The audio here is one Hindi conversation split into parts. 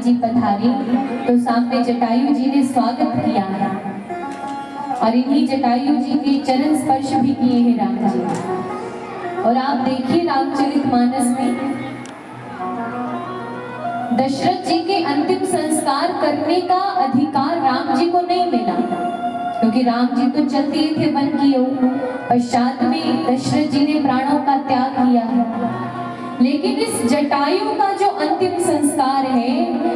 जी पधारे तो सामने जटायु जी ने स्वागत किया है और इन्हीं जटायु जी के चरण स्पर्श भी किए हैं राम जी। और आप देखिए रामचरितमानस में दशरथ जी के अंतिम संस्कार करने का अधिकार राम जी को नहीं मिला, क्योंकि राम जी तो चल दिए थे वन की ओर। पश्चात में दशरथ जी ने प्राणों का त्याग किया है, लेकिन इस जटायु का जो अंतिम संस्कार है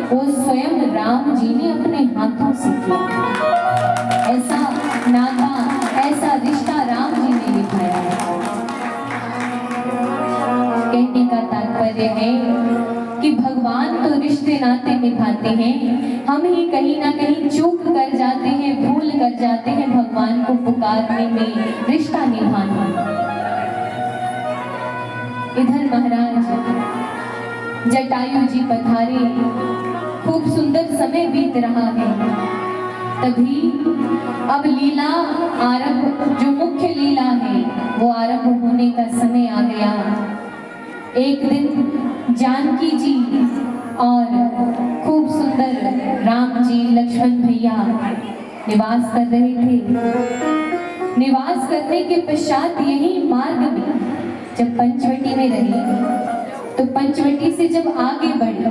वो स्वयं राम जी ने अपने हाथों से किया। ऐसा नाता, ऐसा रिश्ता राम जी ने निभाया है। कहने का तात्पर्य है कि भगवान तो रिश्ते नाते निभाते हैं, हम ही कहीं ना कहीं चूक कर जाते हैं, भूल कर जाते हैं भगवान को पुकारने में, रिश्ता निभाने में। इधर महाराज जटायु जी पधारे, खूब सुंदर समय बीत रहा है। तभी अब लीला आरंभ, जो मुख्य लीला है वो आरंभ होने का समय आ गया। एक दिन जानकी जी और खूब सुंदर राम जी लक्ष्मण भैया निवास कर रहे थे। निवास करने के पश्चात यही मार्ग में जब पंचवटी में रही तो पंचवटी से जब आगे बढ़े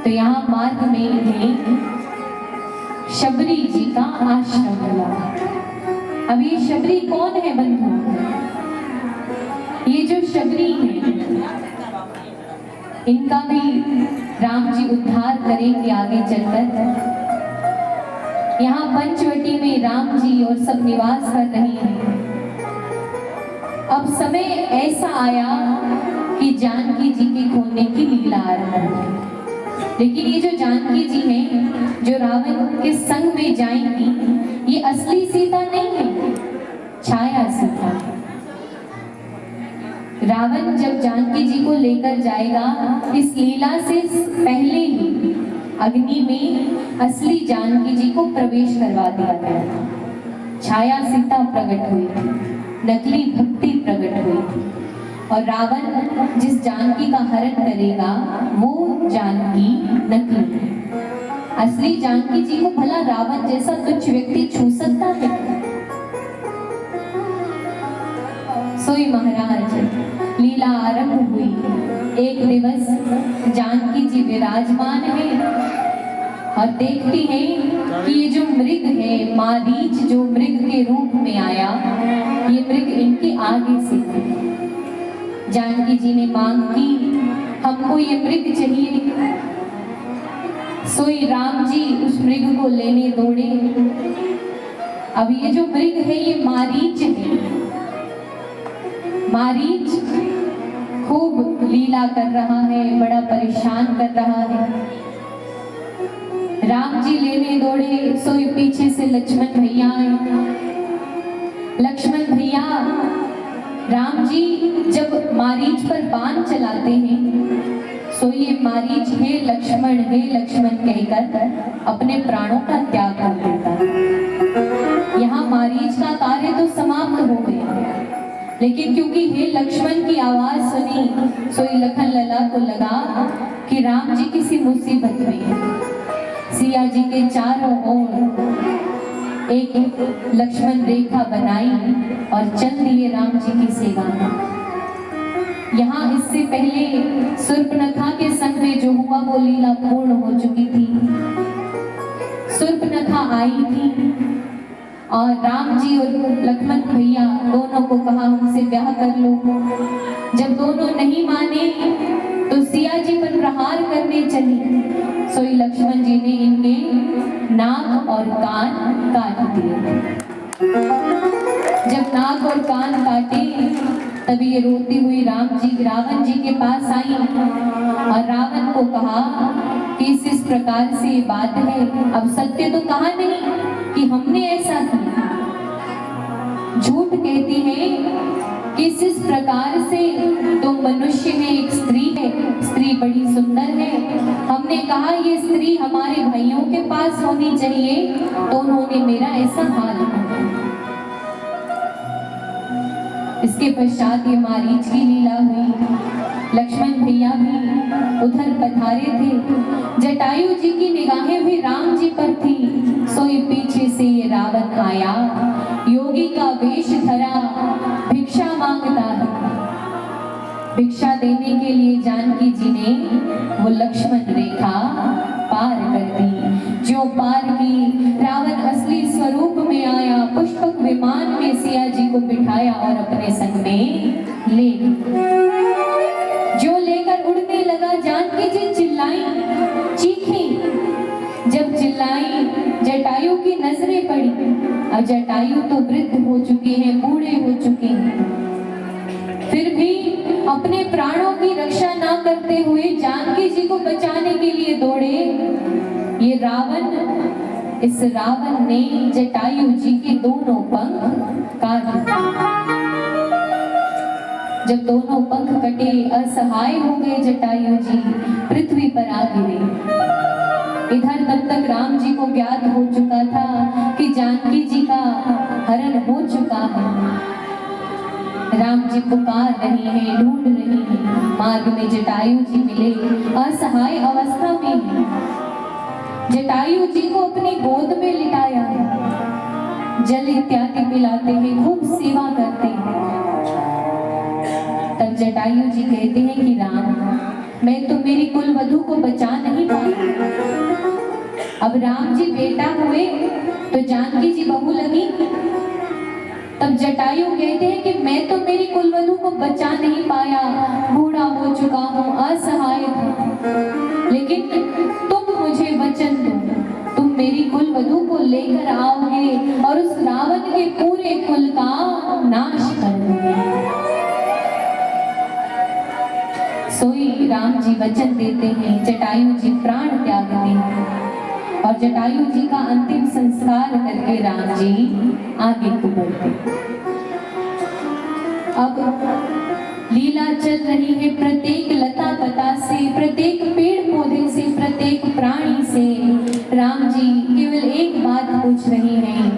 तो यहाँ मार्ग में ही शबरी जी का आश्रम हुआ। अब ये शबरी कौन है बंधु? ये जो शबरी है इनका भी राम जी उद्धार करेंगे आगे चलकर। यहाँ पंचवटी में राम जी और सब निवास कर रहे हैं। अब समय ऐसा आया कि जानकी जी के खोने की लीला आरंभ हुई। लेकिन ये जो जानकी जी हैं, जो रावण के संग में जाएंगी, ये असली सीता नहीं है, छाया सीता है। रावण जब जानकी जी को लेकर जाएगा, इस लीला से पहले ही अग्नि में असली जानकी जी को प्रवेश करवा दिया गया था। छाया सीता प्रकट हुई थी, नकली भक्ति प्रकट हुई थी, और रावण जिस जानकी का हरण करेगा वो जानकी नकली है। असली जानकी जी को भला रावण जैसा तुच्छ व्यक्ति छू सकता है? सोई महाराज लीला आरंभ हुई। एक दिवस जानकी जी विराजमान है और देखती हैं कि ये जो मृग है, मारीच जो मृग के रूप में आया, ये मृग इनके आगे से है। जानकी जी ने मांग की, हमको ये मृग चाहिए। सोई राम जी उस मृग को लेने दौड़े। अब ये जो मृग है ये मारीच है। मारीच खूब लीला कर रहा है, बड़ा परेशान कर रहा है। राम जी लेने दौड़े, सोई पीछे से लक्ष्मण भैया आए। लक्ष्मण भैया राम जी जब मारीच पर बाण चलाते हैं, सो ये मारीच हे लक्ष्मण कहकर अपने प्राणों का त्याग कर देता है। यहाँ मारीच का कार्य तो समाप्त हो गया, लेकिन क्योंकि हे लक्ष्मण की आवाज सुनी, सोई लखन लला को लगा कि राम जी किसी मुसीबत में है। सिया जी के चारों ओर एक लक्ष्मण रेखा बनाई और चल दिए राम जी की सेवा में। यहाँ इससे पहले शूर्पणखा के संग में जो हुआ वो लीला पूर्ण हो चुकी थी। शूर्पणखा आई थी और राम जी और लक्ष्मण भैया दोनों को कहा हमसे ब्याह कर लो। जब दोनों नहीं माने तो सिया जी पर प्रहार करने चली। सोई लक्ष्मण जी ने इनके नाक और कान काट दिए। जब नाक और कान काटे तभी ये रोती हुई रावण जी के पास आई और रावण को कहा कि इस प्रकार से बात है, अब सत्य तो कहा नहीं कि हमने ऐसा किया। झूठ कहती है कि इस प्रकार से तो मनुष्य है, एक स्त्री है, स्त्री बड़ी सुंदर है, हमने कहा ये स्त्री हमारे भाइयों के पास होनी चाहिए, तो उन्होंने मेरा ऐसा हाल किया। इसके पश्चात ये मारीच की लीला हुई। लक्ष्मण भैया भी उधर पधारे थे। जटायु जी की निगाहें भी राम जी पर थी। सोई पीछे से ये रावण आया, योगी का वेश धरा, भिक्षा मांगता है। भिक्षा देने के लिए जानकी जी ने वो लक्ष्मण रेखा पार कर दी। जो पार की, रावण असली स्वरूप में आया, पुष्पक विमान में सिया जी को बिठाया और अपने संग में ले, जो लेकर उड़ने लगा। जानकी जी चिल्लाई, चीखी। जब चिल्लाई, जटायु की नजरें पड़ी। अब जटायु तो वृद्ध हो चुके हैं, बूढ़े हो चुके हैं, फिर भी अपने प्राणों की रक्षा ना करते हुए जानकी जी को बचाने के लिए दौड़े। ये रावण, इस रावण ने जटायु जी के दोनों पंख काट दिए। जब दोनों पंख कटे, असहाय हो गए जटायु जी, पृथ्वी पर आ गिरे। इधर तब तक राम जी को ज्ञात हो चुका था कि जानकी जी का हरण हो चुका है। राम जी पुकार रहे हैं, ढूंढ रहे हैं। मार्ग में जटायु जी मिले, असहाय अवस्था में। जटायु जी को अपनी गोद में लिटाया है, जल इत्यादि पिलाते हैं, खूब सेवा करते हैं। तब जटायु जी कहते हैं कि राम, मैं तो मेरी कुल वधू को बचा नहीं पाई। अब राम जी बेटा हुए तो जानकी जी बहू लगी। तब जटायु कहते हैं कि मैं तो मेरी कुलवधू को बचा नहीं पाया, बूढ़ा हो चुका हूँ, असहाय हूँ, लेकिन तुम मुझे वचन दो, तुम मेरी कुलवधू को लेकर आओगे और उस रावण के पूरे कुल का नाश कर दोगे। सोई राम जी वचन देते हैं, जटायु जी प्राण त्यागते हैं और जटायु जी का अंतिम संस्कार करके राम जी आगे को बढ़ते। अब लीला चल रही है, प्रत्येक लता पता से, प्रत्येक पेड़ पौधे से, प्रत्येक प्राणी से राम जी केवल एक बात पूछ रहे हैं,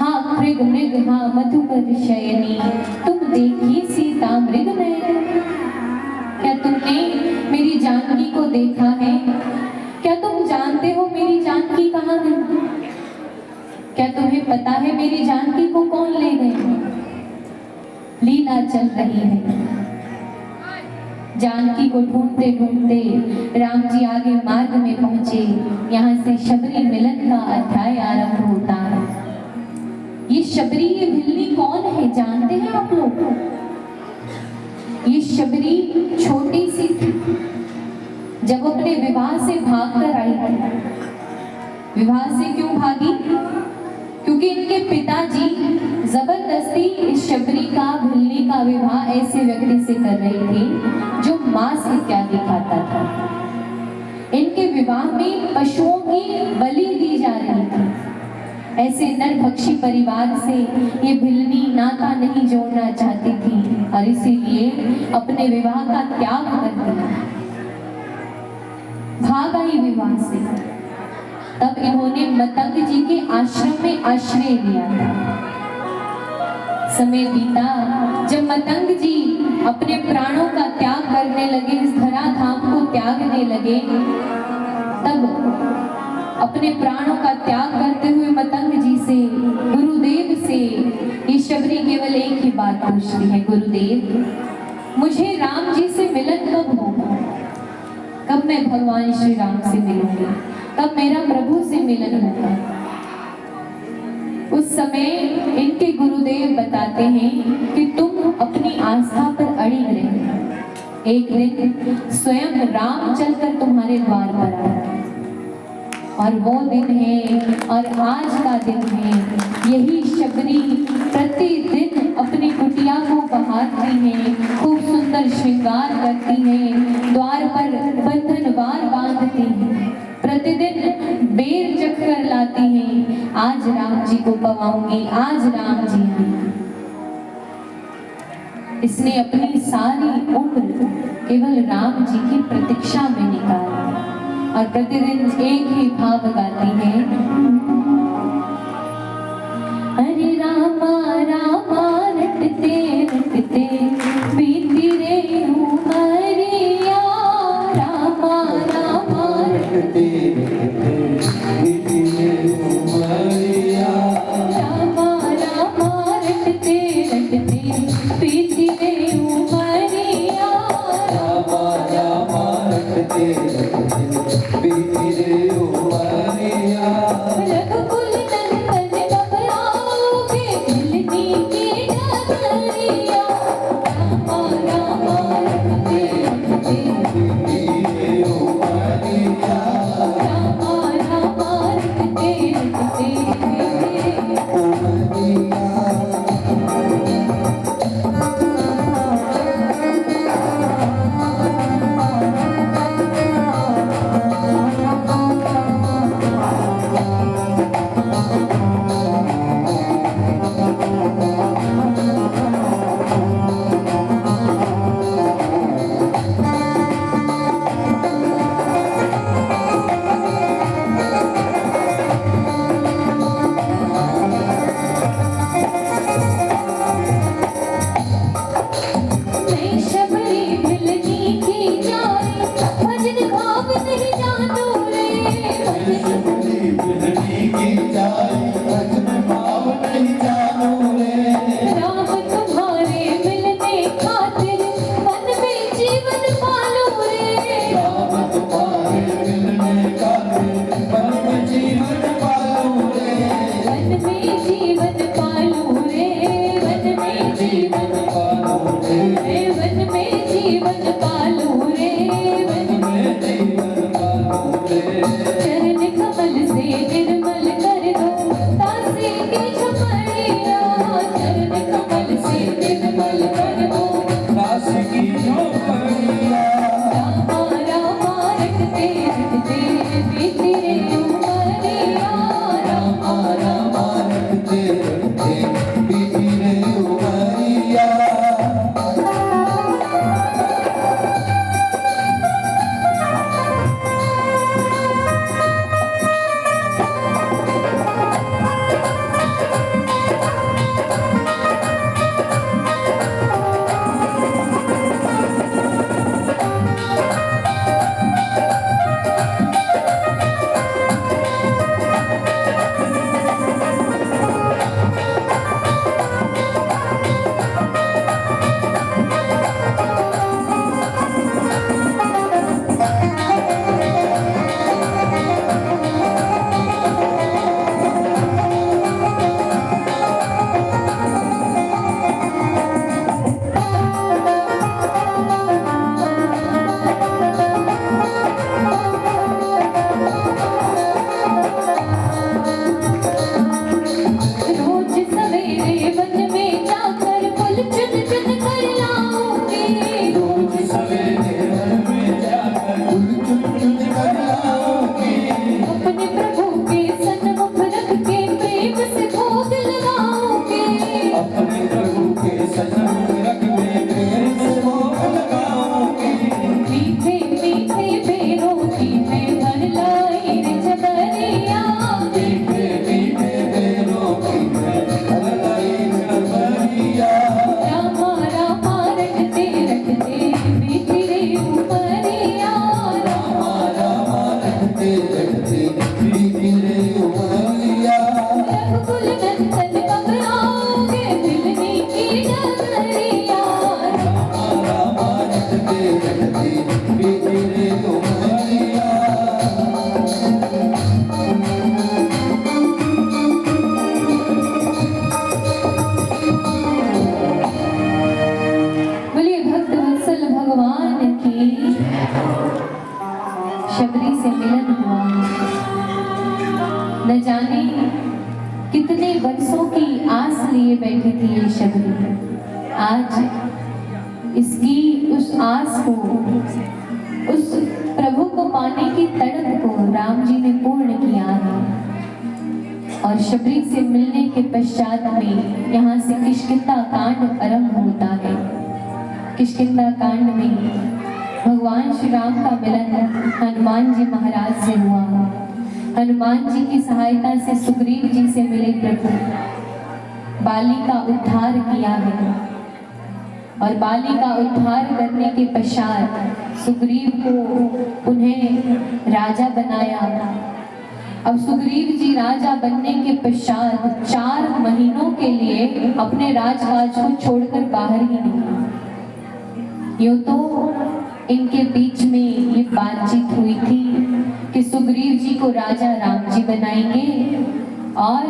हाँ मृग मृग हाँ मधुकर शयनी, तुम देखी सीता मृग नयन, क्या तुमने मेरी जानकी को देखा है? क्या तुम जानते हो मेरी जानकी कहाँ गई? क्या तुम्हें पता है मेरी जानकी को कौन ले गए? लीला चल रही है। जानकी को ढूंढते ढूंढते राम जी आगे मार्ग में पहुंचे। यहाँ से शबरी मिलन का अध्याय आरंभ होता है। ये शबरी, ये भिल्ली कौन है जानते हैं आप लोग? ये शबरी छोटी सी थी, जब अपने विवाह से भागकर आई थी। विवाह से क्यों भागी? क्योंकि इनके पिताजी जबरदस्ती इस शबरी का, भिल्ली का विवाह ऐसे व्यक्ति से कर रहे थे जो मांस इत्यादि खाता था। इनके विवाह में पशुओं की बलि दी जा रही थी। ऐसे नरभक्षी परिवार से ये भिल्ली नाता नहीं जोड़ना चाहती थी और इसीलिए अपने विवाह का त्याग कर दिया, भाग आई विवाह से। तब इन्होंने मतंग जी के आश्रम में आश्रय लिया था। समय बीता, जब मतंग जी अपने प्राणों का त्याग करने लगे, इस धराधाम को त्यागने लगे, तब अपने प्राणों का त्याग करते हुए मतंग जी से, गुरुदेव से ये शबरी केवल एक ही बात पूछती है, गुरुदेव मुझे राम जी से मिलन कब होगा? कब मैं भगवान श्री राम से मिलूंगी? कब मेरा प्रभु से मिलन होगा? उस समय इनके गुरुदेव बताते हैं कि तुम अपनी आस्था पर अड़ी रहे। एक दिन स्वयं राम चलकर तुम्हारे द्वार पर आए और वो दिन है और आज का दिन है। यही शबरी प्रतिदिन अपनी कुटिया को बहारती है, खूब सुंदर श्रृंगार करती है, द्वार पर बंधनवार बांधती है, प्रतिदिन बेर जग कर लाती है। आज राम जी को पवाऊंगी, आज राम जी हैं। इसने अपनी सारी उम्र केवल राम जी की प्रतीक्षा में निकाली और प्रतिदिन एक ही भाव गाती है, अरे रामा रामा रटते रटते बीती रे उमरे, रटते रटते उमरिया रामा रामा रटते रटते प्रीति रे उमरिया रामा रामा रटते रटते प्रीति रे उमरिया रघुकुल नंदन कब आओगे मिलने की डगरिया रामा रामा रटते रटते प्रीति रे उमरिया रामा रामा रटते रटते उमरिया मैं शबरी मिलनी की जाए भजन भाव नहीं जानो रे शबरी बिलनी की जाए भजन भाव नहीं जानो रे राम तुम्हारे मिलने खातिर मन में जीवन पालो रे राम तुम्हारे मिलने का मन में जीवन पालो रे मन में जीवन पालो रे मन में जीवन पालो रे वन में जीवन पालो रे वन में जीवन पालो रे चरण कमल से निर्मल कर दो दासी की झुमरिया चरण कमल से निर्मल कर दो दास की झोपड़िया रामा रामा रटते रटते प्रीति रे उमरिया रामा रामा रटते रटते प्रीति रे उमरिया रोज सवेरे वन में जाकर फूल चुन चुन कर लाऊंगी रोज सवेरे वन में जाकर फूल चुन चुन कर लाऊंगी अपने प्रभु के सन्मुख रख के प्रेम से भोग लगाऊंगी अपने प्रभु के सन्मुख रख में प्रेम से भोग लगाऊंगी मीठे मीठे बेरों की मैं भर लाई रे जबरिया मीठे मीठे बेरों की मैं हलाई खबरिया रामा रामा रटते रटते प्रीति रे उमरिया रामा रामा रटते रटते प्रीति रे उमरिया रघुकुल नंदन कब आओगे मिलने की डगरिया रामा रामा रटते रटते प्रीति रे उमरिया बोलिए भक्त वत्सल भगवान की शबरी से मिलन हुआ न जाने कितने वर्षों की आस लिए बैठी थी ये शबरी आज इसकी उस आस को उस प्रभु को पाने की तड़प को राम जी ने पूर्ण किया है और शबरी से मिलने के पश्चात में यहाँ से किष्किंधा कांड आरंभ होता है। किष्किंधा कांड में भगवान श्री राम का मिलन हनुमान जी महाराज से हुआ। हनुमान जी की सहायता से सुग्रीव जी से मिले प्रभु, बाली का उद्धार किया है। और बाली का उद्धार करने के पश्चात सुग्रीव को उन्हें राजा बनाया। अब सुग्रीव जी राजा बनने के पश्चात 4 महीनों के लिए अपने राजकाज को छोड़कर बाहर ही निकले। यूं तो इनके बीच में ये बातचीत हुई थी कि सुग्रीव जी को राजा राम जी बनाएंगे और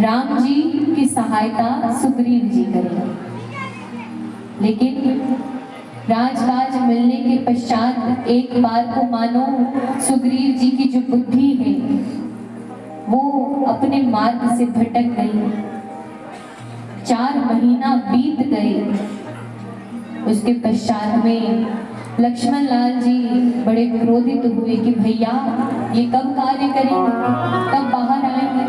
राम जी की सहायता सुग्रीव जी करेंगे। लेकिन राजकाज मिलने के पश्चात एक बार को मानो सुग्रीव जी की जो बुद्धि है वो अपने मार्ग से भटक गई। 4 महीना बीत गए। उसके पश्चात में लक्ष्मण लाल जी बड़े क्रोधित हुए कि भैया ये कब कार्य करेंगे, कब बाहर आएंगे।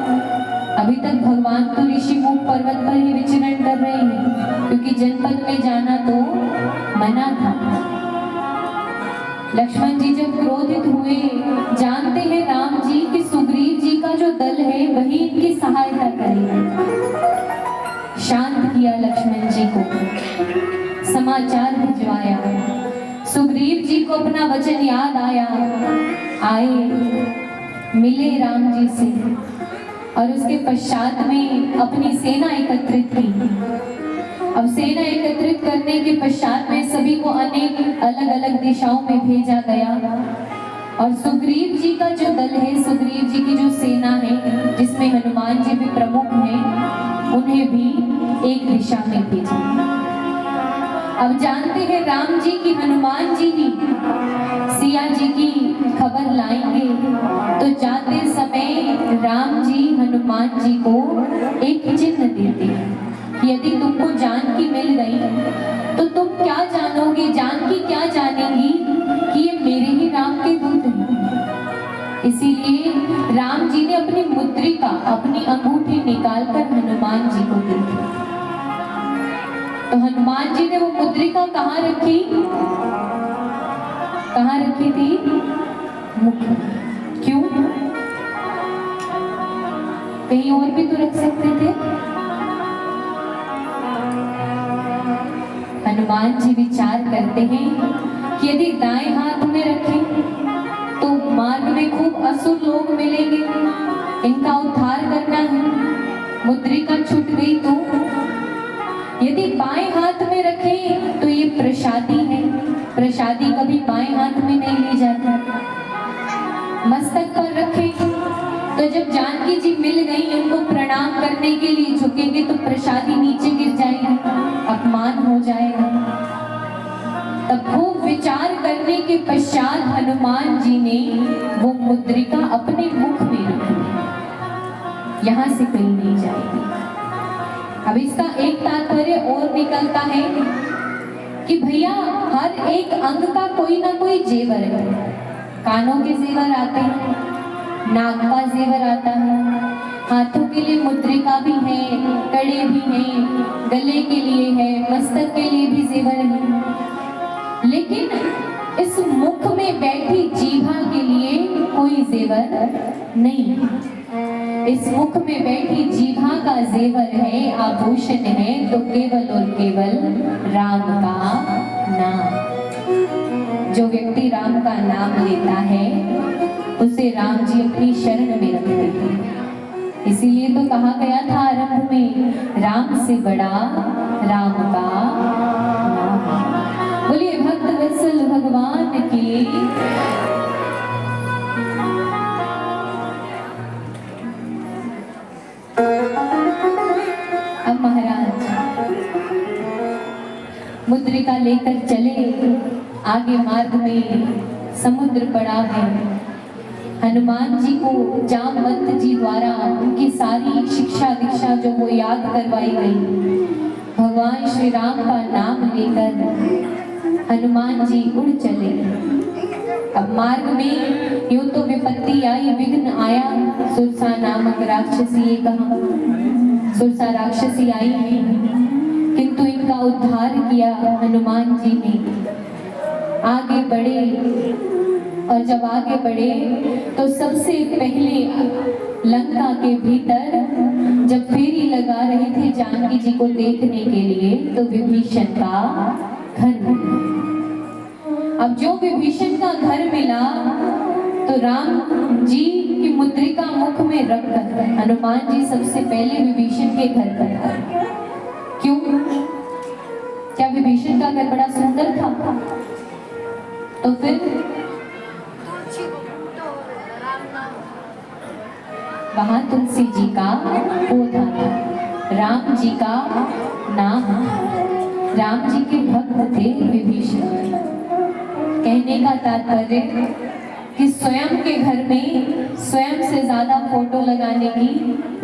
अभी तक भगवान तो ऋषिमुख पर्वत पर ही विचरण कर रहे हैं, क्योंकि जनपद में जाना तो मना था। लक्ष्मण जी जब क्रोधित हुए, जानते हैं राम जी कि सुग्रीव जी का जो दल है वही इनकी सहायता करेगा। शांत किया लक्ष्मण जी को, समाचार भिजवाया। सुग्रीव जी को अपना वचन याद आया, आए मिले राम जी से और उसके पश्चात में अपनी सेना एकत्रित की। अब सेना एकत्रित करने के पश्चात में सभी को अनेक अलग अलग दिशाओं में भेजा गया और सुग्रीव जी का जो दल है, सुग्रीव जी की जो सेना है जिसमें हनुमान जी भी प्रमुख हैं, उन्हें भी एक दिशा में भेजा। अब जानते हैं राम जी की हनुमान जी ही सिया जी की खबर लाएंगे, तो जाते समय राम जी हनुमान जी को एक चिन्ह देते हैं कि यदि तुमको जानकी मिल गई तो तुम क्या जानोगे, जानकी क्या जानेंगी कि ये मेरे ही राम के दूत हैं। इसीलिए राम जी ने अपनी मुद्रिका, अपनी अंगूठी निकालकर हनुमान जी को दी। तो हनुमान जी ने वो मुद्रिका कहाँ रखी, कहाँ रखी थी? मुख। क्यों? कहीं और भी तो रख सकते थे। हनुमान जी विचार करते हैं कि यदि दाएं हाथ में रखें तो मार्ग में खूब असुर लोग मिलेंगे, इनका उद्धार करना है। मुद्रिका छूट गई तो यदि बाएं हाथ में रखें तो ये प्रसादी है, प्रसादी कभी बाएं हाथ में नहीं ली जाती। मस्तक पर रखें तो जब जानकी जी मिल गई, उनको प्रणाम करने के लिए झुकेंगे तो प्रसादी नीचे गिर जाएगी, अपमान हो जाएगा। तब खूब विचार करने के पश्चात हनुमान जी ने वो मुद्रिका अपने मुख में रखी, यहां से कहीं नहीं जाएगी। अब इसका एक तात्पर्य और निकलता है कि भैया हर एक अंग का कोई ना कोई जेवर है। कानों के जेवर आते हैं, नाक का जेवर आता है, हाथों के लिए मुद्रिका भी है, कड़े भी हैं, गले के लिए है, मस्तक के लिए भी जेवर है। लेकिन इस मुख में बैठी जीभा के लिए कोई जेवर नहीं। इस मुख में बैठी जीभा का जेवर है, आभूषण है तो केवल और केवल राम का नाम। जो व्यक्ति राम का नाम लेता है उसे राम जी अपनी शरण में रखते हैं। इसीलिए तो कहा गया था आरंभ में, राम से बड़ा राम का नाम। बोलिए भक्त वत्सल भगवान की। अब महाराज मुद्रिका लेकर चले, आगे मार्ग में समुद्र पड़ा है। हनुमान जी को जामवंत जी द्वारा उनकी सारी शिक्षा दीक्षा जो वो याद करवाई गई। भगवान श्री राम का नाम लेकर हनुमान जी उड़ चले। अब मार्ग में यूं तो विपत्ति आई, विघ्न आया। सुरसा नामक राक्षसी, ये कहा सुरसा राक्षसी आई है, किंतु इनका उद्धार किया हनुमान जी ने। आगे बढ़े और जब आगे बढ़े तो सबसे पहले लंका के भीतर जब फेरी लगा रहे थे जानकी जी को देखने के लिए तो विभीषण का घर मिला। अब जो विभीषण का घर मिला तो राम जी की मुद्रिका मुख में रखकर हनुमान जी सबसे पहले विभीषण के घर पर आए। क्यों? क्या विभीषण का घर बड़ा सुंदर था? तो फिर वहां तुलसी जी का पौधा था, राम जी का नाम, राम जी के भक्त थे विभीषण। कहने का तात्पर्य कि स्वयं के घर में स्वयं से ज्यादा फोटो लगाने की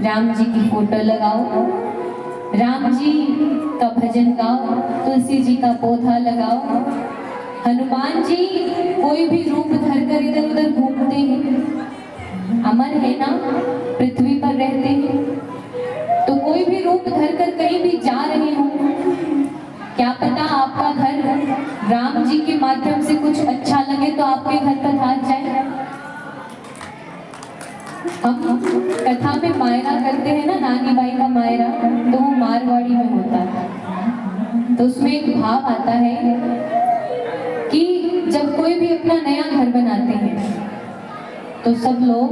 राम जी की फोटो लगाओ, राम जी का भजन गाओ, तुलसी जी का पौधा लगाओ। हनुमान जी कोई भी रूप धरकर इधर उधर घूमते हैं, अमर है ना, पृथ्वी पर रहते हैं, तो कोई भी रूप धरकर कहीं भी जा रहे हो, क्या पता आपका घर राम जी के माध्यम से कुछ अच्छा लगे तो आपके घर पर हाथ जाए। हम कथा में मायरा करते हैं ना, नानी बाई का मायरा, तो वो मारवाड़ी में होता है। तो उसमें एक भाव आता है कि जब कोई भी अपना नया घर बनाते हैं तो सब लोग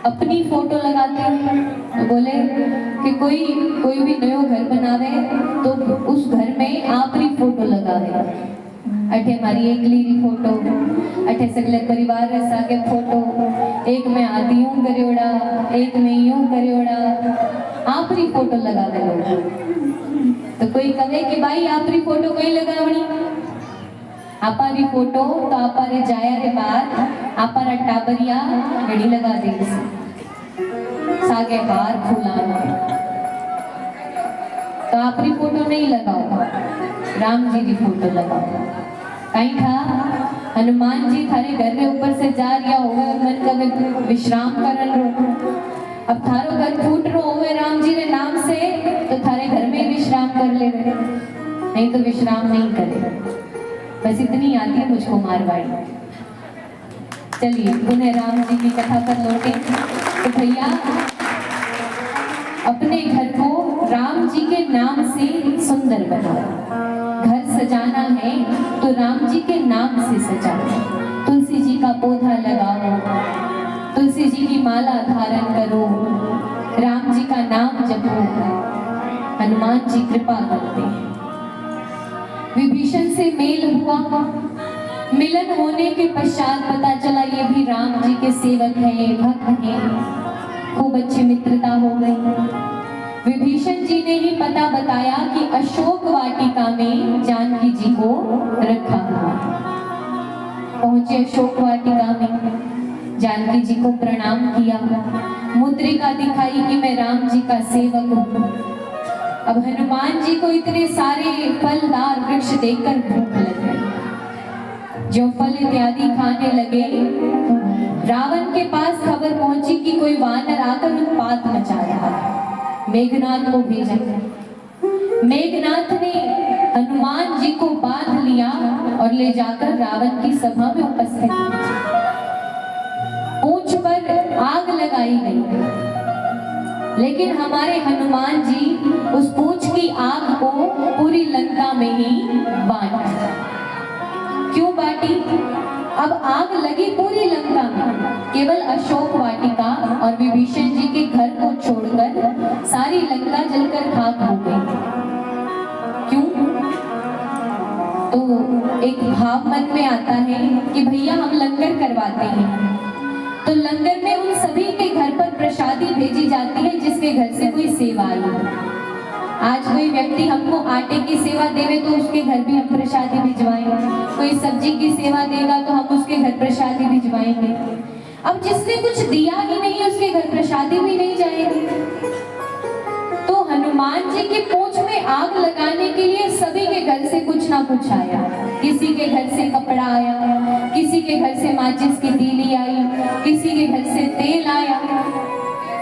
अपनी फोटो लगाते हैं। तो बोले कि कोई भी नयो घर बनावे तो उस घर में आपरी फोटो लगावे। अठे हमारी एकली री फोटो, अठे सगले परिवार रे सागे फोटो, एक में आदि यूं करियोड़ा, एक में यूं करियोड़ा, आपरी फोटो लगावे लोग। तो कोई कहे कि भाई आपरी फोटो कहीं लगावणी, आपारी फोटो तो आपारे जाया रे बाद आपारा टाबरिया घड़ी लगा दे सागे हार फूलाना, तो आपरी फोटो नहीं लगाओ, राम जी की फोटो लगाओ। कहीं था हनुमान जी थारे घर के ऊपर से जा रिया होवे, मन का विश्राम करन रो, अब थारो घर फूट रो होवे राम जी रे नाम से तो थारे घर में विश्राम कर ले, नहीं तो विश्राम नहीं करे। बस इतनी आती है मुझको मारवाड़ी। चलिए पुनः राम जी की कथा पर लौटे। तो भैया अपने घर को राम जी के नाम से सुंदर बनाओ। घर सजाना है तो राम जी के नाम से सजाओ। तुलसी जी का पौधा लगाओ, तुलसी जी की माला धारण करो, राम जी का नाम जपो, हनुमान जी कृपा करते हैं। विभीषण से मेल हुआ, मिलन होने के पश्चात पता चला ये भी राम जी के सेवक हैं, भक्त हैं, खूब अच्छी मित्रता हो गई। विभीषण जी ने ही पता बताया कि अशोक वाटिका में जानकी जी को रखा हुआ। पहुंचे अशोक वाटिका में, जानकी जी को प्रणाम किया, मुद्रिका दिखाई कि मैं राम जी का सेवक हूँ। अब हनुमान जी को इतने सारे फलदार वृक्ष देखकर भूख लग गई, जो फल इत्यादि खाने लगे। रावण के पास खबर पहुंची कि कोई वानर आकर उत्पात मचा रहा है। मेघनाथ को भेजा, मेघनाथ ने हनुमान जी को बांध लिया और ले जाकर रावण की सभा में उपस्थित किया। पूंछ पर आग लगाई गई, लेकिन हमारे हनुमान जी उस पूंछ की आग को पूरी लंका में ही बांटा। क्यों बांटी? अब आग लगी पूरी लंका में, केवल अशोक वाटिका और विभीषण जी के घर को छोड़कर सारी लंका जलकर खाक हो गई। क्यों? तो एक भाव मन में आता है कि भैया हम लंगर करवाते हैं, तो लंगर में उन सभी के घर पर प्रसादी भेजी जाती है जिसके घर से कोई सेवा आई हो। आज कोई व्यक्ति हमको आटे की सेवा देवे तो उसके घर भी हम प्रसादी भिजवाएंगे, कोई सब्जी की सेवा देगा तो हम उसके घर प्रसादी भिजवाएंगे। अब जिसने कुछ दिया ही नहीं उसके घर प्रसादी भी नहीं जाएगी। तो हनुमान जी की पूंछ में आग लगाने के लिए सभी के घर से कुछ ना कुछ आया। किसी के घर से कपड़ा आया, किसी के घर से माचिस की तीली आई, किसी के घर से तेल आया।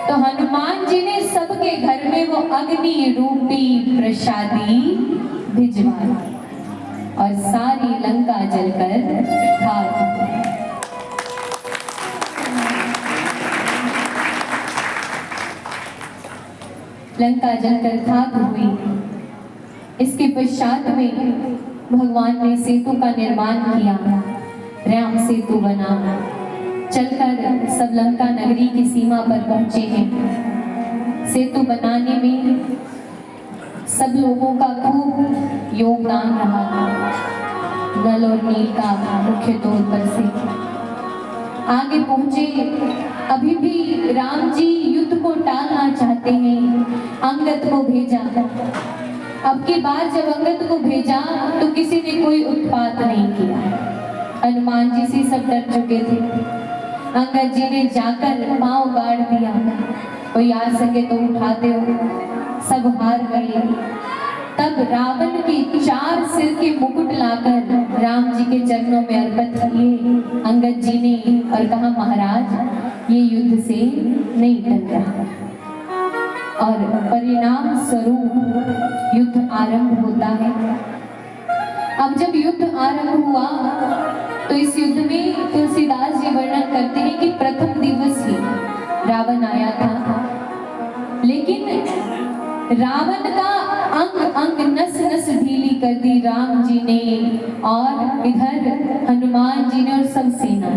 तो हनुमान जी ने सबके घर में वो अग्नि रूपी प्रसादी भिजवाई और सारी लंका जलकर खाक। लंका जलकर खाक हुई। इसके पश्चात में भगवान ने सेतु का निर्माण किया, राम सेतु बना। चलकर सब लंका नगरी की सीमा पर पहुंचे हैं। सेतु बनाने में सब लोगों का खूब योगदान रहा। नल और नील का मुख्य तौर पर से आगे पहुंचे। अभी भी राम जी युद्ध को टालना चाहते हैं, अंगद को भेजा। अब की बार जब अंगद को भेजा तो किसी ने कोई उत्पात नहीं किया। हनुमान जी से सब डर चुके थे। अंगद जी ने जाकर पांव गाड़ दिया, कोई आ सके तो उठाते हो, सब हार गए। तब रावण के 4 सिर के मुकुट लाकर राम जी के चरणों में अर्पित किए अंगद जी ने, और कहा महाराज ये युद्ध से नहीं टल रहा। और परिणाम स्वरूप युद्ध आरंभ होता है। अब जब युद्ध आरंभ हुआ तो इस युद्ध में तुलसीदास जी वर्णन करते हैं कि प्रथम दिवस ही रावण आया था, लेकिन रावण का अंग अंग नस नस ढीली कर दी राम जी ने, और इधर हनुमान जी ने और सब सेना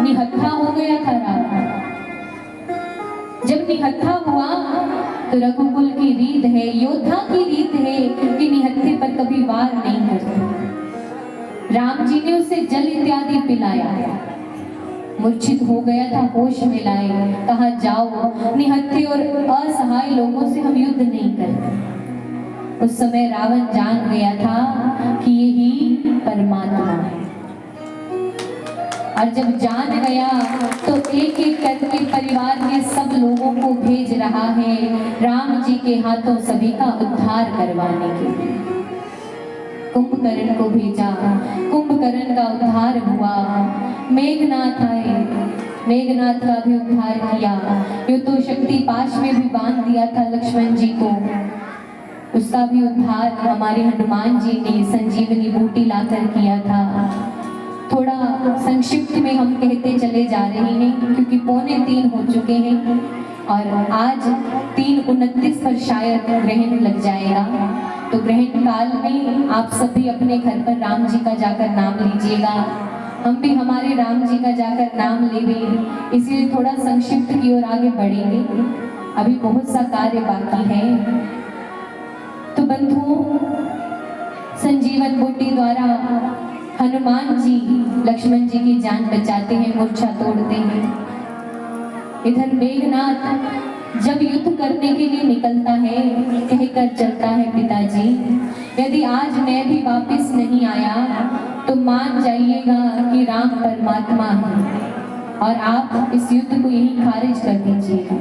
निहत्था हो गया था रावण। जब निहत्था हुआ तो रघुकुल की रीत है, योद्धा की रीत है कि निहत्थे पर कभी वार नहीं करते। राम जी ने उसे जल इत्यादि पिलाया, मूर्छित हो गया था, होश में लाए, कहा जाओ निहत्थे और असहाय लोगों से हम युद्ध नहीं करते। उस समय रावण जान गया था कि यही परमात्मा है, और जब जान गया तो एक एक करके परिवार के सब लोगों को भेज रहा है राम जी के हाथों सभी का उद्धार करवाने के लिए। कुंभकर्ण को भेजा, कुंभकर्ण का उद्धार हुआ। मेघनाथ आए, मेघनाथ का भी उद्धार किया। ये तो शक्ति पाश में भी बांध दिया था लक्ष्मण जी को, उसका भी उद्धार हमारे हनुमान जी ने संजीवनी बूटी लाकर किया था। थोड़ा संक्षिप्त में हम कहते चले जा रहे हैं क्योंकि 2:45 हो चुके हैं, और आज 3:29 पर शायद ग्रहण लग जाएगा। तो ग्रहण काल में आप सभी अपने घर पर राम जी का जाकर नाम लीजिएगा, हम भी हमारे राम जी का जाकर नाम लेंगे, इसलिए थोड़ा संक्षिप्त की ओर आगे बढ़ेंगे, अभी बहुत सा कार्य बाकी है। तो बंधुओं, संजीवन बूटी द्वारा हनुमान जी लक्ष्मण जी की जान बचाते हैं, मूर्छा तोड़ते हैं। इधर मेघनाथ जब युद्ध करने के लिए निकलता है, कहकर चलता है पिताजी यदि आज मैं भी वापस नहीं आया तो मान जाइएगा कि राम परमात्मा है, और आप इस युद्ध को यही खारिज कर दीजिएगा।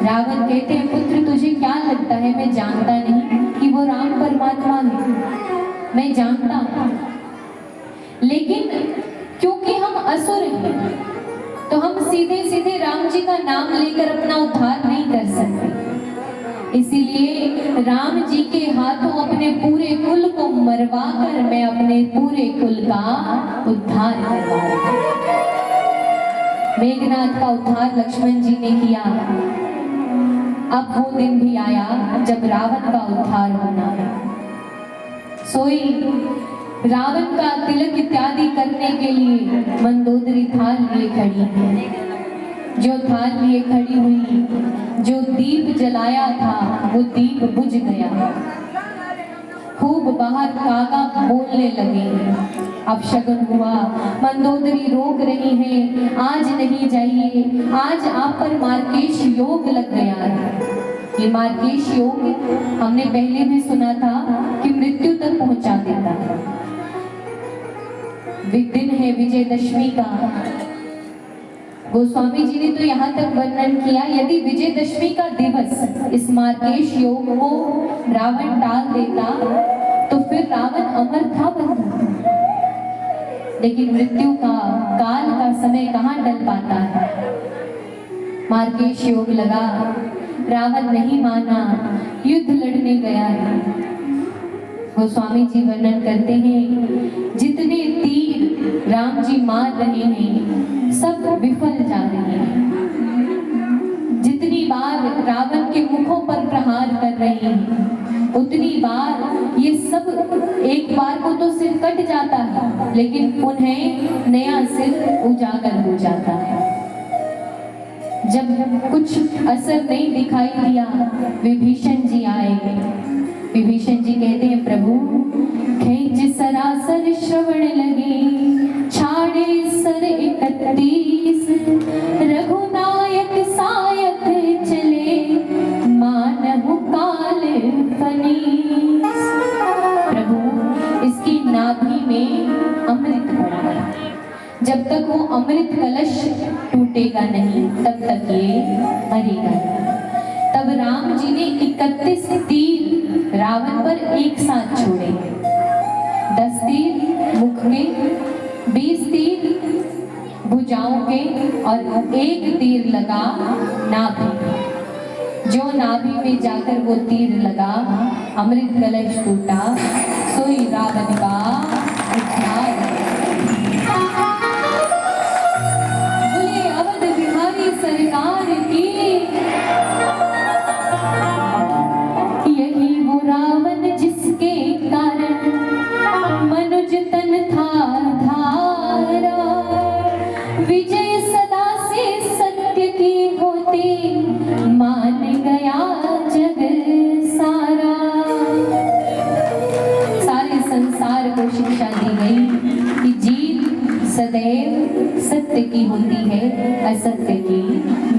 रावण कहते हैं पुत्र तुझे क्या लगता है मैं जानता नहीं कि वो राम परमात्मा है? मैं जानता हूं, लेकिन क्योंकि हम असुर हैं तो हम सीधे सीधे राम जी का नाम लेकर अपना उद्धार नहीं कर सकते। इसीलिए राम जी के हाथों अपने पूरे कुल को मरवा कर मैं अपने पूरे कुल का उद्धार करवा रहा हूं। मेघनाथ का उद्धार लक्ष्मण जी ने किया। अब वो दिन भी आया जब रावण का उद्धार होना है। सोई रावण का तिलक इत्यादि करने के लिए मंदोदरी थाल लिए खड़ी है। जो थाल लिए खड़ी हुई, जो दीप जलाया था वो दीप बुझ गया। खूब बाहर कागा बोलने लगे। अब शगुन हुआ, मंदोदरी रोक रही है, आज नहीं जाइए, आज आप पर मार्केश योग लग गया है। ये मार्केश योग हमने पहले भी सुना था कि मृत्यु तक पहुंचा देता है। दिन है विजयदशमी का। गोस्वामी जी ने तो यहाँ तक वर्णन किया, यदि विजयदशमी का दिवस इस मार्केश योग को रावण टाल देता तो फिर रावण अमर था बंधु, लेकिन मृत्यु का काल का समय कहाँ टल पाता है। मार्केश योग लगा, रावण नहीं माना, युद्ध लड़ने गया है। गोस्वामी जी वर्णन करते हैं जितने तीर राम जी मार रहे हैं सब विफल जा रहे हैं। जितनी बार रावण के मुखों पर प्रहार कर रही हैं, उतनी बार ये सब एक बार को तो सिर कट जाता है, लेकिन उन्हें नया सिर उजागर हो जाता है। जब कुछ असर नहीं दिखाई दिया, विभीषण जी आए। विभीषण जी कहते हैं, प्रभु खींच सरासर श्रवण लगे, छाड़े सर 31 रघुनायक सायक चले, मानहु काल फनीस। प्रभु इसकी नाभि में अमृत पड़ा है, जब तक वो अमृत कलश टूटेगा नहीं तब तक ये मरेगा नहीं। तब राम जी ने 31 तीर रावण पर एक साथ छोड़े, 10 तीर मुख में, 20 तीर भुजाओं के और 1 तीर लगा नाभि में। जो नाभि में जाकर वो तीर लगा, अमृत कलश टूटा, सोई रावण का उद्धार। बोले अवध बिहारी सरकार की, यही वो रावण जिसके कारण मनुज तन था धारा, विजय सदा से सत्य की होती, मान गया जग सारा। सारे संसार को शिक्षा दी गई कि जीत सदैव सत्य की होती है, असत्य की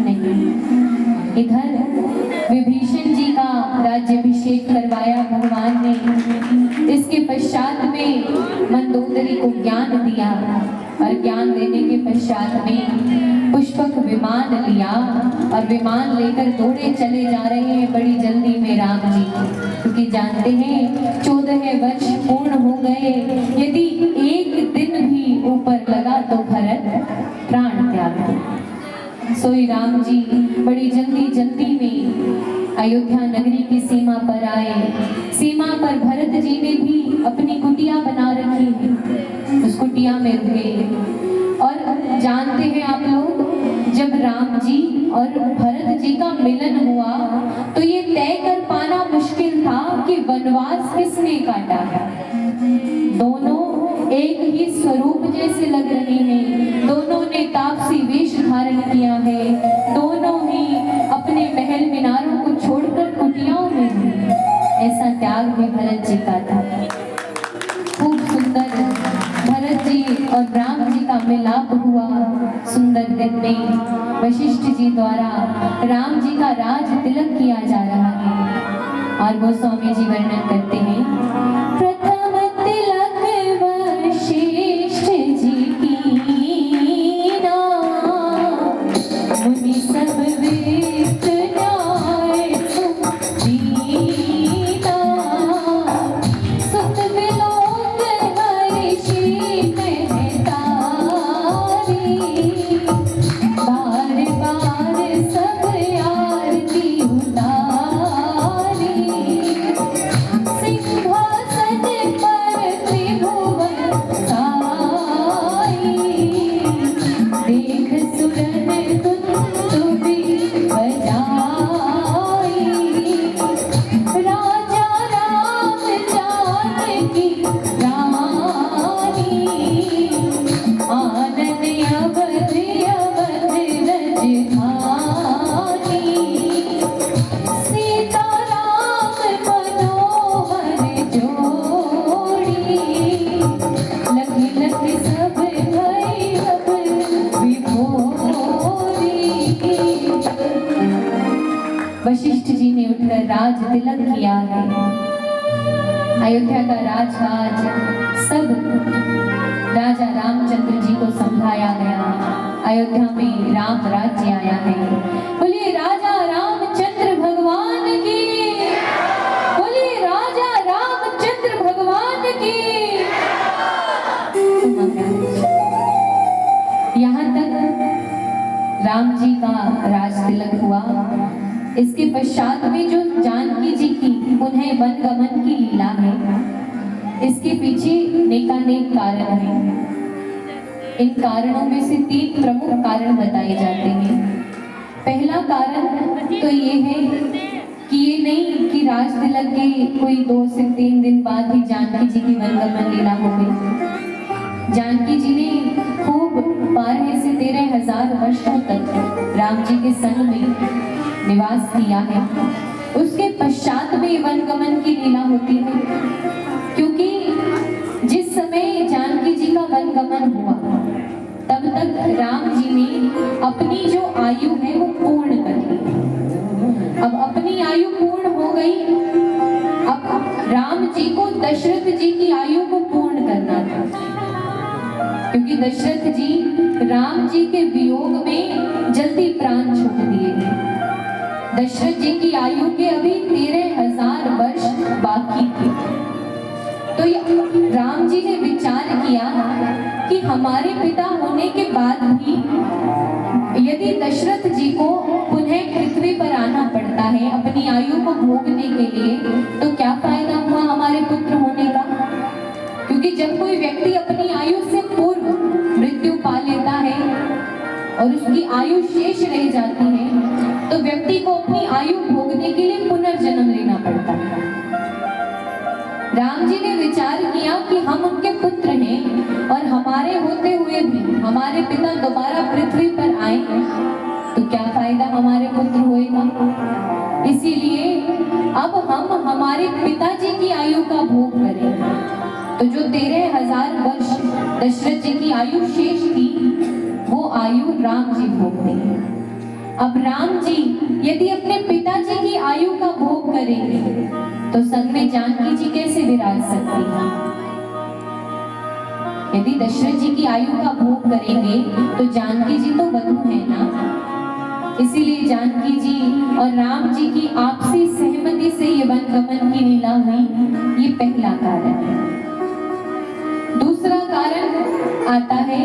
नहीं। इधर विभीषण जी का राज्याभिषेक करवाया भगवान ने। इसके पश्चात में मंदोदरी को ज्ञान दिया और ज्ञान देने के पश्चात में पुष्पक विमान लिया और विमान लेकर दौड़े चले जा रहे हैं बड़ी जल्दी में राम जी, क्योंकि जानते हैं 14 वर्ष पूर्ण हो गए, यदि एक दिन भी ऊपर लगा तो भरत प्राण त्याग दे। सोई राम जी बड़ी जल्दी में अयोध्या नगरी की सीमा पर आए। सीमा पर भरत जी ने भी अपनी कुटिया बना रखी है, उस कुटिया में रुके। और जानते हैं आप लोग, जब राम जी और भरत जी का मिलन हुआ तो ये तय कर पाना मुश्किल था कि वनवास किसने काटा है। दोनों एक ही स्वरूप जैसे लग रहे हैं, दोनों ने तापसी वेश धारण किया है, दोनों ही अपने महल मीनारों को छोड़कर कुटियाओं में हैं। ऐसा त्याग भी भरत जी का था। खूब सुंदर भरत जी और राम जी का मिलाप हुआ। सुंदर दिन में वशिष्ठ जी द्वारा राम जी का राज तिलक किया जा रहा है और गोस्वामी जी वर्णन करते हैं, प्रथम तिलक वशिष्ठ जी की ना, मुनि सब वेद न्याय दीना, सुत विलोक हर्षि महतारी, बार बार सब आरती उतारी, सिंहासन पर त्रिभुवन साई, देख सुरन तुंदुबी बजाई, राजा राम जानकी रानी, आनंद अवध अवध रजधानी, सीता राम मनोहर जोड़ी, लख लख सब भई अब विभोरी। वशिष्ठ जी ने उठकर राज तिलक किया है। अयोध्या का राजकाज सब राजा रामचंद्र जी को संभाया गया। अयोध्या में राम राज्य आया है। बोलिए राजा रामचंद्र भगवान की, बोलिए राजा रामचंद्र भगवान की। यहाँ तक राम जी का राज तिलक हुआ। इसके पश्चात में जो जानकी जी की उन्हें वनगमन की लीला है, इसके पीछे नेकानेक कारण हैं। इन कारणों में से 3 प्रमुख कारण बताए जाते हैं। पहला कारण तो ये है कि ये नहीं कि राज तिलक के कोई 2 से 3 दिन बाद ही जानकी जी की वनगमन लीला हो गई। जानकी जी ने खूब 12 से 13,000 वर्षों तक राम जी के संग में निवास किया है। उसके पश्चात में वनगमन की लीला होती है, क्योंकि जिस समय जानकी जी का वनगमन हुआ तब तक राम जी ने अपनी जो आयु है वो पूर्ण कर ली। अब अपनी आयु पूर्ण हो गई, अब राम जी को दशरथ जी की आयु को पूर्ण करना था, क्योंकि दशरथ जी राम जी के वियोग में जल्दी प्राण छोड़ दिए थे। दशरथ जी की आयु के अभी 13,000 वर्ष बाकी थे। तो राम जी ने विचार किया कि हमारे पिता होने के बाद भी यदि दशरथ जी को पुनः पृथ्वी पर आना पड़ता है अपनी आयु को भोगने के लिए, तो क्या फायदा हुआ हमारे पुत्र होने का। क्योंकि जब कोई व्यक्ति अपनी आयु से पूर्व मृत्यु पा लेता है और उसकी आयु शेष रह जाती है, तो व्यक्ति को अपनी आयु भोगने के लिए पुनर्जन्म लेना पड़ता है। राम जी ने विचार किया कि हम उनके पुत्र हैं और हमारे होते हुए भी हमारे पिता दोबारा पृथ्वी पर आए तो क्या फायदा हमारे पुत्र होएगा। इसीलिए अब हम हमारे पिताजी की आयु का भोग करेंगे। तो जो 13,000 वर्ष दशरथ जी की आयु शेष थी वो आयु राम जी भोग देंगे। अब राम जी यदि अपने पिताजी की आयु का भोग करेंगे तो संग में जानकी जी कैसे विराज सकती है। यदि दशरथ जी की आयु का भोग करेंगे तो जानकी जी तो वधू है ना। इसीलिए जानकी जी और राम जी की आपसी सहमति से ये वनगमन की लीला हुई, ये पहला कारण है। दूसरा कारण आता है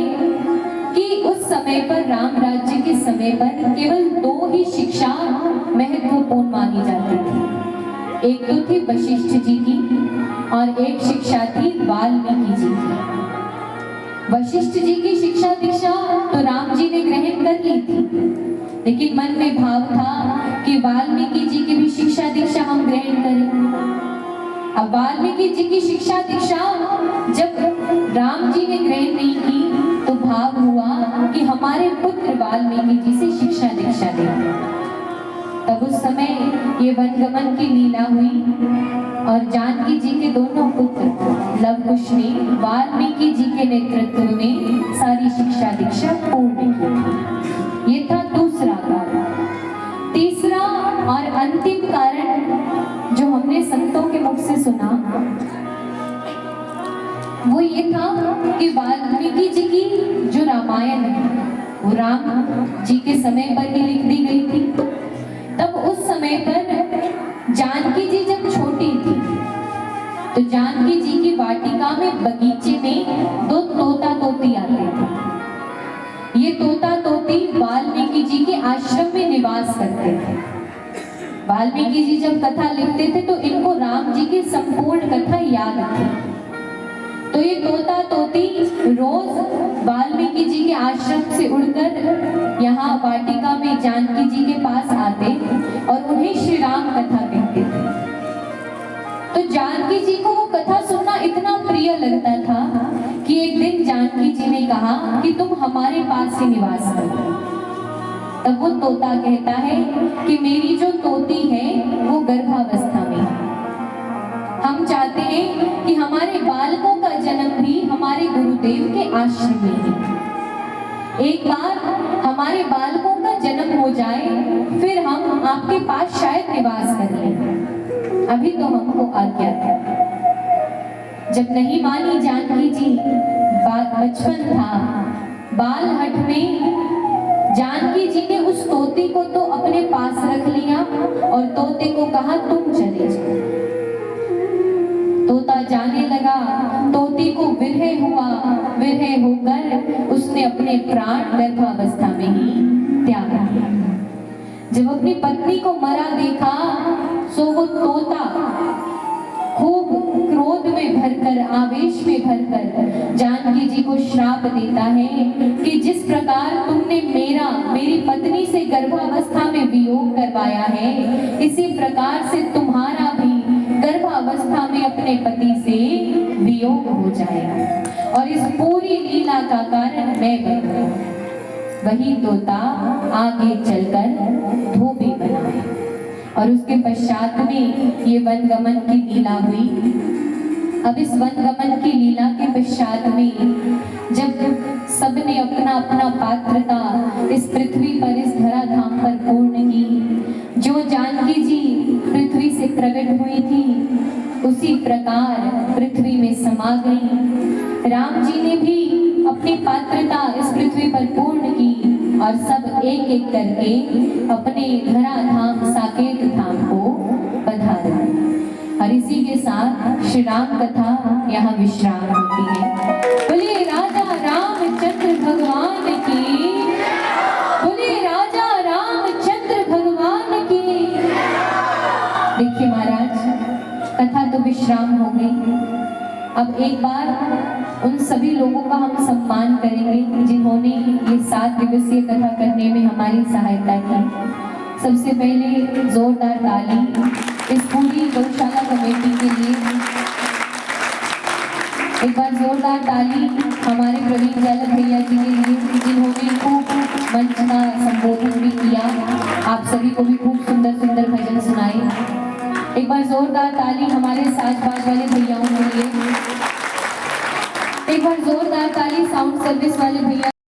कि उस समय पर राम राज्य के समय पर केवल 2 ही शिक्षा महत्वपूर्ण मानी जाती थी। एक तो थी वशिष्ठ जी की और एक शिक्षा थी वाल्मीकि जी की। वशिष्ठ जी की शिक्षा दीक्षा तो राम जी ने ग्रहण कर ली थी, लेकिन मन में भाव था कि वाल्मीकि जी की भी शिक्षा दीक्षा हम ग्रहण करें। अब वाल्मीकि जी की शिक्षा दीक्षा जब राम जी ने ग्रहण नहीं की तो भाव हुआ कि हमारे पुत्र वाल्मीकि जी से शिक्षा दीक्षा दें। तब उस समय ये वनगमन की लीला हुई और जानकी जी के दोनों पुत्र लव कुश ने वाल्मीकि जी के नेतृत्व में सारी शिक्षा दीक्षा पूर्ण की। ये था दूसरा कारण। तीसरा और अंतिम कारण जो हमने संतों के मुख से सुना वो ये था कि वाल्मीकि जी की जो रामायण है वो राम जी के समय पर ही लिख दी गई थी। तब उस समय पर जानकी जी जब छोटी थी तो जानकी जी की वाटिका में बगीचे में 2 तोता तोती आते थे। ये तोता तोती वाल्मीकि जी के आश्रम में निवास करते थे। वाल्मीकि जी जब कथा लिखते थे तो इनको राम जी की संपूर्ण कथा याद थी। तो ये तोता तोती रोज वाल्मीकि जी के आश्रम से उड़कर यहाँ वाटिका में जानकी जी के पास आते और उन्हें श्री राम कथा कहते थे। तो जानकी जी को वो कथा सुनना इतना प्रिय लगता था कि एक दिन जानकी जी ने कहा कि तुम हमारे पास ही निवास करो। तब वो तोता कहता है कि मेरी जो तोती है वो गर्भावस्था में है। हम चाहते हैं कि हमारे बालकों का जन्म भी हमारे गुरुदेव के आश्रम में ही। एक बार हमारे बालकों का जन्म हो जाए फिर हम आपके पास शायद निवास कर लें। अभी तो हमको आज्ञा है। जब नहीं मानी जानकी जी, बचपन था, बाल हट में जानकी जी ने उस तोते को तो अपने पास रख लिया और तोते को कहा तुम चले जाओ। तोता जाने लगा, तोते को विरह हुआ, विरह होकर उसने अपने प्राण गर्भावस्था में ही त्याग दिया। जब अपनी पत्नी को मरा देखा सो वो तोता खूब क्रोध में भरकर, आवेश में भरकर जानकी जी को श्राप देता है कि जिस प्रकार तुमने मेरी पत्नी से गर्भावस्था में वियोग करवाया है, इसी प्रकार से तुम्हारा भी गर्भावस्था में अपने पति से वियोग हो जाएगा और इस पूरी लीला का कारण मैं बनूं। वही तोता आगे चलकर धोबी बना है और उसके पश्चात में ये वनगमन की लीला हुई। अब इस वनगमन की लीला के पश्चात में जब सबने अपना अपना पात्रता इस पृथ्वी पर, इस धराधाम पर पूर्ण की, जो जानकी जी पृथ्वी से प्रकट हुई थी उसी प्रकार पृथ्वी में समा गई। राम जी ने भी अपनी पात्रता इस पृथ्वी पर पूर्ण की और सब एक एक करके अपने धराधाम साकेत धाम को पधारा। और इसी के साथ श्री राम कथा यहाँ विश्राम होती है। बोलिए राजा रामचंद्र भगवान की, बोलिए राजा रामचंद्र भगवान की। देखिए महाराज, कथा तो विश्राम हो गई। अब एक बार उन सभी लोगों का हम सम्मान करेंगे जिन्होंने ये 7 दिवसीय कथा करने में हमारी सहायता की। सबसे पहले जोरदार ताली इस पूरी गौशाला कमेटी के लिए। एक बार जोरदार ताली हमारे प्रवीण जालक भैया जी के लिए जिन्होंने खूब मंच का संबोधन भी किया, आप सभी को भी खूब सुंदर सुंदर भजन सुनाए। एक बार जोरदार ताली हमारे साज-बाज वाले भैयाओं के लिए। एक बार जोरदार ताली साउंड सर्विस वाले भैया